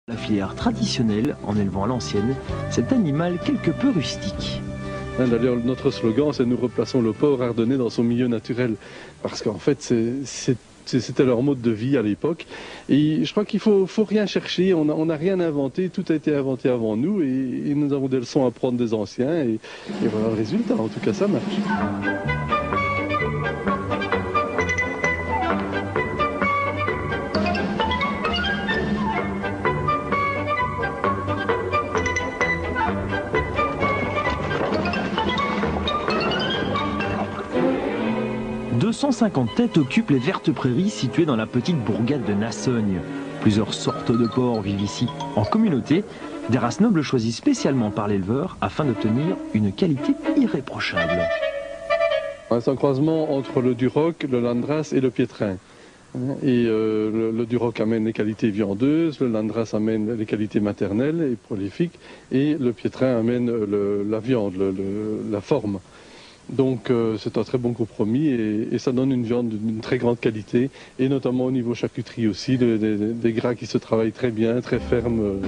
La filière traditionnelle, en élevant à l'ancienne, cet animal quelque peu rustique. D'ailleurs, notre slogan, c'est « Nous replaçons le porc ardennais dans son milieu naturel ». Parce qu'en fait, c'était leur mode de vie à l'époque. Et je crois qu'il faut rien chercher, on n'a rien inventé, tout a été inventé avant nous. Et nous avons des leçons à prendre des anciens. Et voilà le résultat, en tout cas, ça marche. 250 têtes occupent les vertes prairies situées dans la petite bourgade de Nassogne. Plusieurs sortes de porcs vivent ici en communauté, des races nobles choisies spécialement par l'éleveur afin d'obtenir une qualité irréprochable. C'est un croisement entre le Duroc, le Landrace et le Piétrain. Et le Duroc amène les qualités viandeuses, le Landrace amène les qualités maternelles et prolifiques, et le Piétrain amène la viande, la forme. Donc c'est un très bon compromis et ça donne une viande d'une très grande qualité, et notamment au niveau charcuterie aussi, des gras qui se travaillent très bien, très fermes.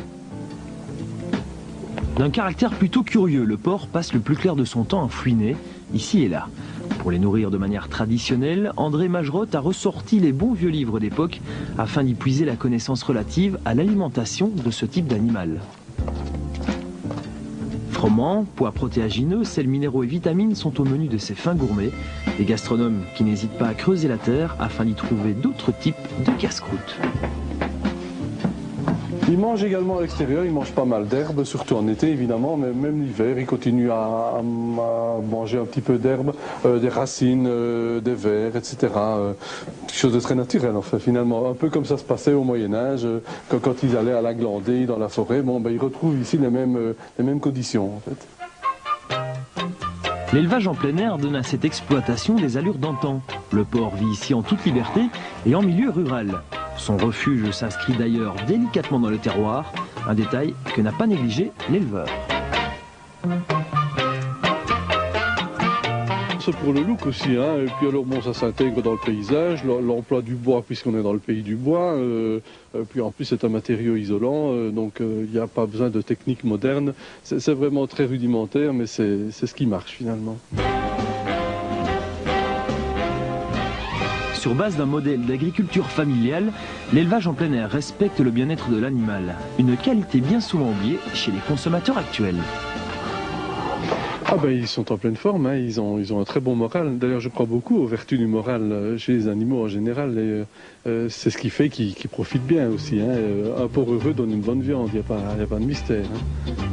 D'un caractère plutôt curieux, le porc passe le plus clair de son temps à fouiner, ici et là. Pour les nourrir de manière traditionnelle, André Magerotte a ressorti les bons vieux livres d'époque afin d'y puiser la connaissance relative à l'alimentation de ce type d'animal. Froment, pois protéagineux, sels minéraux et vitamines sont au menu de ces fins gourmets. Des gastronomes qui n'hésitent pas à creuser la terre afin d'y trouver d'autres types de casse-croûte. Ils mangent également à l'extérieur, ils mangent pas mal d'herbes, surtout en été évidemment, mais même l'hiver, ils continuent à manger un petit peu d'herbes, des racines, des vers, etc. Quelque chose de très naturel en fait, finalement. Un peu comme ça se passait au Moyen-Âge, quand ils allaient à la Glandée, dans la forêt, ils retrouvent ici les mêmes conditions en fait. L'élevage en plein air donne à cette exploitation des allures d'antan. Le porc vit ici en toute liberté et en milieu rural. Son refuge s'inscrit d'ailleurs délicatement dans le terroir, un détail que n'a pas négligé l'éleveur. C'est pour le look aussi, hein. Et puis alors ça s'intègre dans le paysage, l'emploi du bois puisqu'on est dans le pays du bois, puis en plus c'est un matériau isolant, donc il n'y a pas besoin de techniques modernes, c'est vraiment très rudimentaire, mais c'est ce qui marche finalement. Sur base d'un modèle d'agriculture familiale, l'élevage en plein air respecte le bien-être de l'animal, une qualité bien souvent oubliée chez les consommateurs actuels. Ils sont en pleine forme, hein. Ils ont un très bon moral. D'ailleurs, je crois beaucoup aux vertus du moral chez les animaux en général. C'est ce qui fait qu'ils profitent bien aussi, hein. Un porc heureux donne une bonne viande, il n'y a pas de mystère, hein.